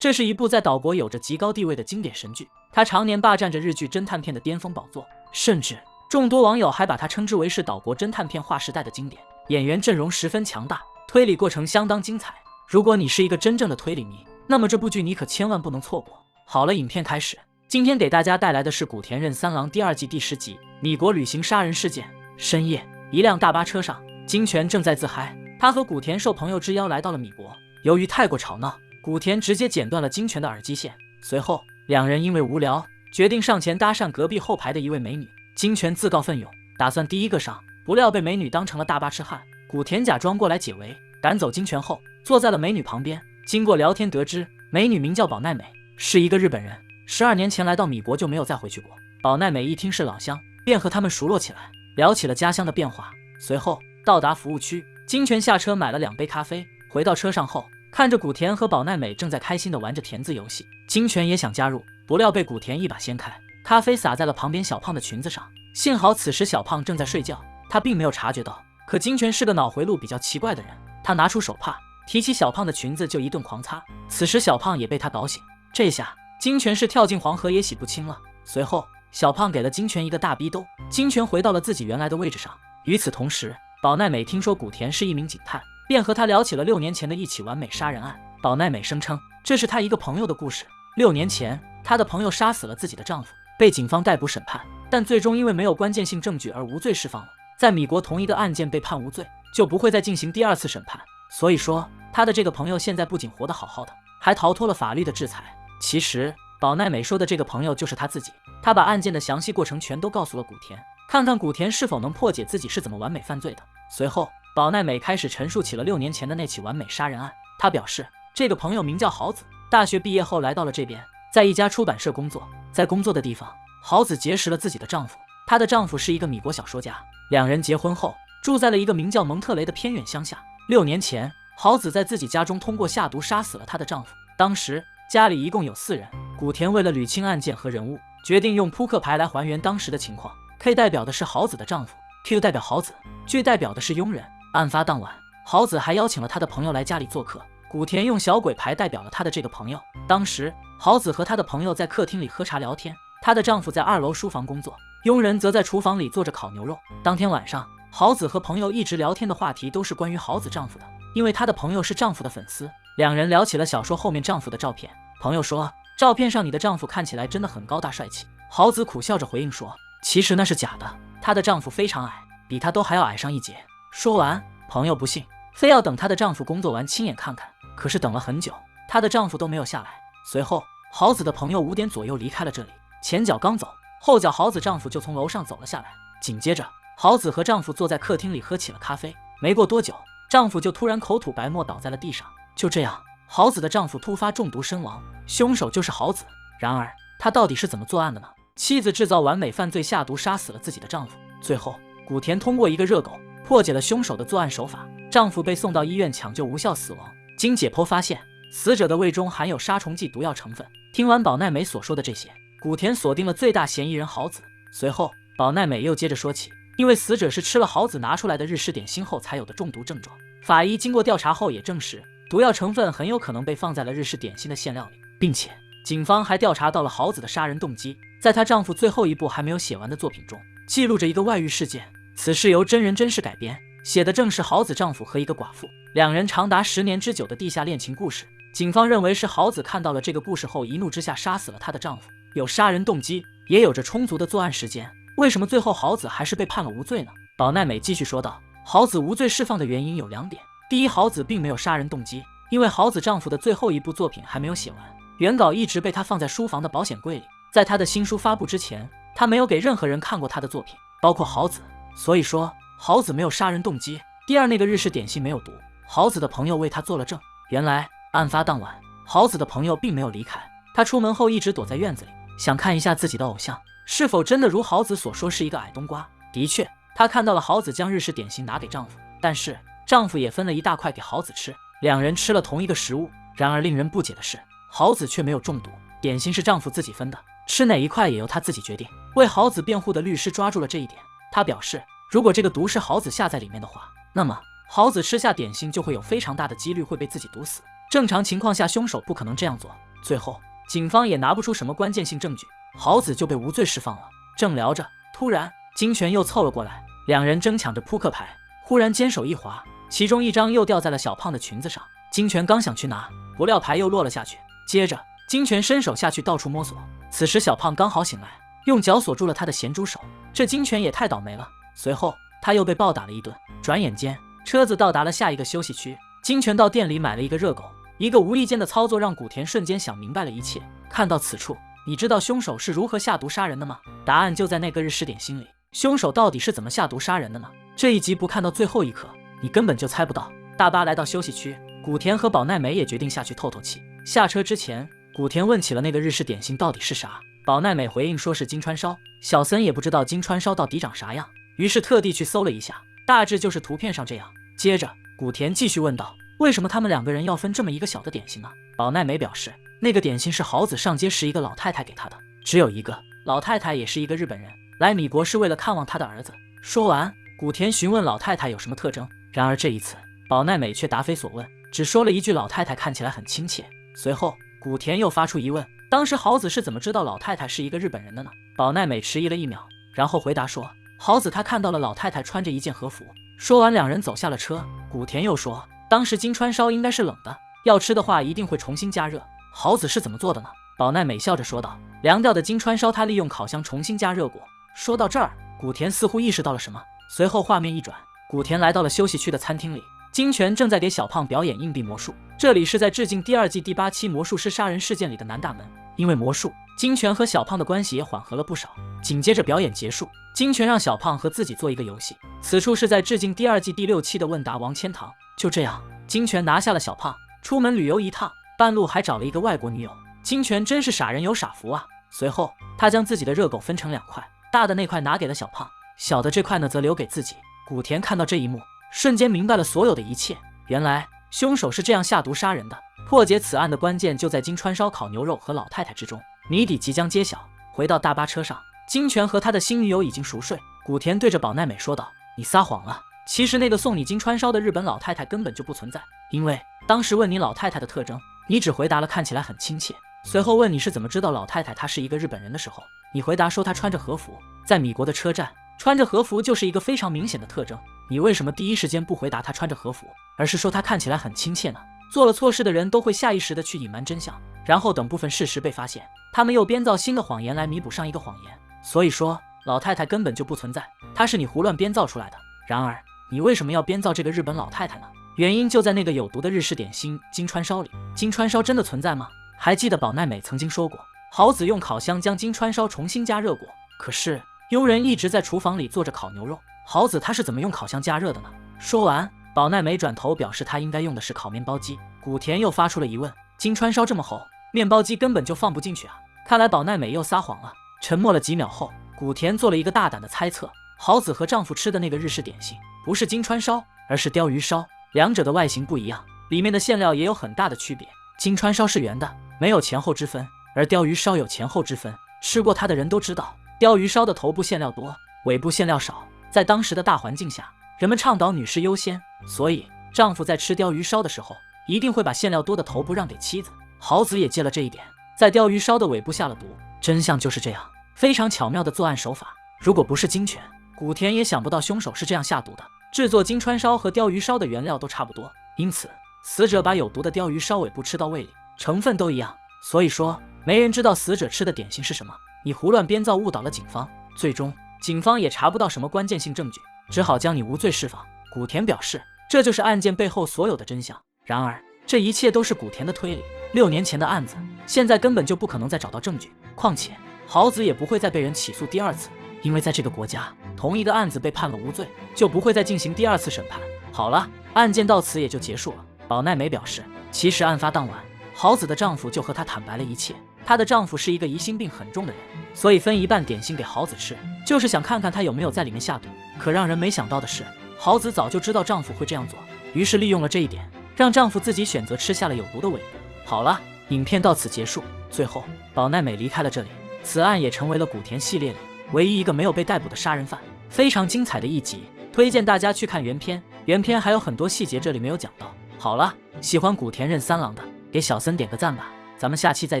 这是一部在岛国有着极高地位的经典神剧，它常年霸占着日剧侦探片的巅峰宝座，甚至众多网友还把它称之为是岛国侦探片划时代的经典。演员阵容十分强大，推理过程相当精彩。如果你是一个真正的推理迷，那么这部剧你可千万不能错过。好了，影片开始。今天给大家带来的是古田任三郎第2季第10集米国旅行杀人事件。深夜，一辆大巴车上，金泉正在自嗨，他和古田受朋友之邀来到了米国。由于太过吵闹，古田直接剪断了金泉的耳机线。随后两人因为无聊，决定上前搭讪隔壁后排的一位美女。金泉自告奋勇，打算第一个上，不料被美女当成了大巴痴汉。古田假装过来解围，赶走金泉后，坐在了美女旁边。经过聊天得知，美女名叫保奈美，是一个日本人，12年前来到米国就没有再回去过。保奈美一听是老乡，便和他们熟络起来，聊起了家乡的变化。随后到达服务区，金泉下车买了2杯咖啡。回到车上后，看着古田和保奈美正在开心地玩着填字游戏，金泉也想加入，不料被古田一把掀开，咖啡洒在了旁边小胖的裙子上。幸好此时小胖正在睡觉，他并没有察觉到。可金泉是个脑回路比较奇怪的人，他拿出手帕，提起小胖的裙子就一顿狂擦。此时小胖也被他搞醒，这下金泉是跳进黄河也洗不清了。随后小胖给了金泉一个大逼兜，金泉回到了自己原来的位置上。与此同时，保奈美听说古田是一名警探，便和他聊起了6年前的一起完美杀人案。保奈美声称这是她一个朋友的故事。6年前，她的朋友杀死了自己的丈夫，被警方逮捕审判，但最终因为没有关键性证据而无罪释放了。在米国同一个案件被判无罪，就不会再进行第2次审判。所以说，她的这个朋友现在不仅活得好好的，还逃脱了法律的制裁。其实保奈美说的这个朋友就是她自己。她把案件的详细过程全都告诉了古田，看看古田是否能破解自己是怎么完美犯罪的。随后保奈美开始陈述起了6年前的那起完美杀人案。她表示这个朋友名叫豪子，大学毕业后来到了这边，在一家出版社工作。在工作的地方，豪子结识了自己的丈夫，她的丈夫是一个米国小说家。2人结婚后住在了一个名叫蒙特雷的偏远乡下。6年前，豪子在自己家中通过下毒杀死了她的丈夫。当时家里一共有4人。古田为了捋清案件和人物，决定用扑克牌来还原当时的情况。K 代表的是豪子的丈夫， Q 代表豪子，G 代表的是佣人。案发当晚，豪子还邀请了他的朋友来家里做客。古田用小鬼牌代表了他的这个朋友。当时豪子和他的朋友在客厅里喝茶聊天，她的丈夫在2楼书房工作，佣人则在厨房里做着烤牛肉。当天晚上，豪子和朋友一直聊天的话题都是关于豪子丈夫的，因为她的朋友是丈夫的粉丝。2人聊起了小说后面丈夫的照片。朋友说，照片上你的丈夫看起来真的很高大帅气。豪子苦笑着回应说，其实那是假的，她的丈夫非常矮，比她都还要矮上1截。说完，朋友不信，非要等她的丈夫工作完亲眼看看。可是等了很久，她的丈夫都没有下来。随后豪子的朋友5点左右离开了这里，前脚刚走，后脚豪子丈夫就从楼上走了下来。紧接着豪子和丈夫坐在客厅里喝起了咖啡。没过多久，丈夫就突然口吐白沫倒在了地上。就这样，豪子的丈夫突发中毒身亡，凶手就是豪子。然而他到底是怎么作案的呢？妻子制造完美犯罪下毒杀死了自己的丈夫。最后古田通过一个热狗破解了凶手的作案手法，丈夫被送到医院抢救无效死亡。经解剖发现，死者的胃中含有杀虫剂毒药成分。听完保奈美所说的这些，古田锁定了最大嫌疑人豪子。随后保奈美又接着说起，因为死者是吃了豪子拿出来的日式点心后才有的中毒症状，法医经过调查后也证实，毒药成分很有可能被放在了日式点心的馅料里，并且警方还调查到了豪子的杀人动机。在她丈夫最后一部还没有写完的作品中，记录着一个外遇事件，此事由真人真事改编，写的正是豪子丈夫和一个寡妇2人长达10年之久的地下恋情故事。警方认为是豪子看到了这个故事后一怒之下杀死了她的丈夫，有杀人动机，也有着充足的作案时间。为什么最后豪子还是被判了无罪呢？保奈美继续说道，豪子无罪释放的原因有2点。第一，豪子并没有杀人动机，因为豪子丈夫的最后一部作品还没有写完，原稿一直被她放在书房的保险柜里。在她的新书发布之前，她没有给任何人看过她的作品，包括豪子。所以说豪子没有杀人动机。第二，那个日式点心没有毒，豪子的朋友为他做了证。原来案发当晚，豪子的朋友并没有离开，他出门后一直躲在院子里，想看一下自己的偶像是否真的如豪子所说是一个矮冬瓜。的确，他看到了豪子将日式点心拿给丈夫，但是丈夫也分了一大块给豪子吃，2人吃了同一个食物。然而令人不解的是，豪子却没有中毒，点心是丈夫自己分的，吃哪一块也由他自己决定。为豪子辩护的律师抓住了这一点，他表示，如果这个毒是豪子下在里面的话，那么豪子吃下点心就会有非常大的几率会被自己毒死。正常情况下，凶手不可能这样做。最后警方也拿不出什么关键性证据，豪子就被无罪释放了。正聊着，突然金泉又凑了过来，两人争抢着扑克牌，忽然肩手一滑，其中一张又掉在了小胖的裙子上。金泉刚想去拿，不料牌又落了下去。接着金泉伸手下去到处摸索，此时小胖刚好醒来，用脚锁住了他的咸猪手。这金泉也太倒霉了，随后他又被暴打了一顿。转眼间车子到达了下一个休息区，金泉到店里买了一个热狗。一个无意间的操作让古田瞬间想明白了一切。看到此处，你知道凶手是如何下毒杀人的吗？答案就在那个日式点心里。凶手到底是怎么下毒杀人的呢？这一集不看到最后一刻，你根本就猜不到。大巴来到休息区，古田和宝奈美也决定下去透透气。下车之前，古田问起了那个日式点心到底是啥，宝奈美回应说是金川烧。小森也不知道金川烧到底长啥样，于是特地去搜了一下，大致就是图片上这样。接着古田继续问道，为什么他们两个人要分这么一个小的点心呢？宝奈美表示，那个点心是豪子上街时一个老太太给他的，只有一个。老太太也是一个日本人，来米国是为了看望他的儿子。说完，古田询问老太太有什么特征，然而这一次宝奈美却答非所问，只说了一句老太太看起来很亲切。随后古田又发出疑问，当时豪子是怎么知道老太太是一个日本人的呢？宝奈美迟疑了1秒，然后回答说，豪子他看到了老太太穿着一件和服。说完两人走下了车。古田又说，当时金川烧应该是冷的，要吃的话一定会重新加热。豪子是怎么做的呢？宝奈美笑着说道，凉掉的金川烧他利用烤箱重新加热过。说到这儿，古田似乎意识到了什么，随后画面一转，古田来到了休息区的餐厅里，金泉正在给小胖表演硬币魔术。这里是在致敬第2季第8期魔术师杀人事件里的南大门，因为魔术，金泉和小胖的关系也缓和了不少。紧接着表演结束，金泉让小胖和自己做一个游戏，此处是在致敬第2季第6期的问答王千堂。就这样，金泉拿下了小胖，出门旅游一趟，半路还找了一个外国女友。金泉真是傻人有傻福啊！随后他将自己的热狗分成2块，大的那块拿给了小胖，小的这块呢则留给自己。古田看到这一幕，瞬间明白了所有的一切。原来凶手是这样下毒杀人的。破解此案的关键就在金川烧烤牛肉和老太太之中，谜底即将揭晓。回到大巴车上，金泉和他的新女友已经熟睡。古田对着宝奈美说道，你撒谎了，其实那个送你金川烧的日本老太太根本就不存在，因为当时问你老太太的特征，你只回答了看起来很亲切。随后问你是怎么知道老太太她是一个日本人的时候，你回答说她穿着和服。在米国的车站，穿着和服就是一个非常明显的特征，你为什么第一时间不回答她穿着和服，而是说她看起来很亲切呢？做了错事的人都会下意识的去隐瞒真相，然后等部分事实被发现，他们又编造新的谎言来弥补上一个谎言。所以说老太太根本就不存在，她是你胡乱编造出来的。然而你为什么要编造这个日本老太太呢？原因就在那个有毒的日式点心金川烧里。金川烧真的存在吗？还记得宝奈美曾经说过，豪子用烤箱将金川烧重新加热过，可是佣人一直在厨房里做着烤牛肉，豪子他是怎么用烤箱加热的呢？说完，宝奈美转头表示他应该用的是烤面包机。古田又发出了疑问，金川烧这么厚，面包机根本就放不进去啊！看来宝奈美又撒谎了。沉默了几秒后，古田做了一个大胆的猜测，豪子和丈夫吃的那个日式点心不是金川烧，而是鲷鱼烧，两者的外形不一样，里面的馅料也有很大的区别。金川烧是圆的，没有前后之分，而鲷鱼烧有前后之分。吃过它的人都知道，鲷鱼烧的头部馅料多，尾部馅料少。在当时的大环境下，人们倡导女士优先，所以丈夫在吃鲷鱼烧的时候，一定会把馅料多的头部让给妻子。豪子也借了这一点，在鲷鱼烧的尾部下了毒。真相就是这样，非常巧妙的作案手法。如果不是金泉，古田也想不到凶手是这样下毒的。制作金川烧和鲷鱼烧的原料都差不多，因此死者把有毒的鲷鱼烧尾部吃到胃里，成分都一样。所以说没人知道死者吃的点心是什么，你胡乱编造误导了警方，最终警方也查不到什么关键性证据，只好将你无罪释放。古田表示，这就是案件背后所有的真相。然而这一切都是古田的推理，6年前的案子，现在根本就不可能再找到证据。况且豪子也不会再被人起诉第2次，因为在这个国家，同一个案子被判了无罪，就不会再进行第2次审判。好了，案件到此也就结束了。宝奈美表示，其实案发当晚，豪子的丈夫就和她坦白了一切。她的丈夫是一个疑心病很重的人，所以分一半点心给豪子吃，就是想看看他有没有在里面下毒。可让人没想到的是，豪子早就知道丈夫会这样做，于是利用了这一点，让丈夫自己选择吃下了有毒的尾部。好了，影片到此结束。最后，宝奈美离开了这里，此案也成为了古田系列里唯一一个没有被逮捕的杀人犯，非常精彩的一集，推荐大家去看原片。原片还有很多细节这里没有讲到。好了，喜欢古田任三郎的，给小森点个赞吧。咱们下期再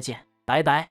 见，拜拜。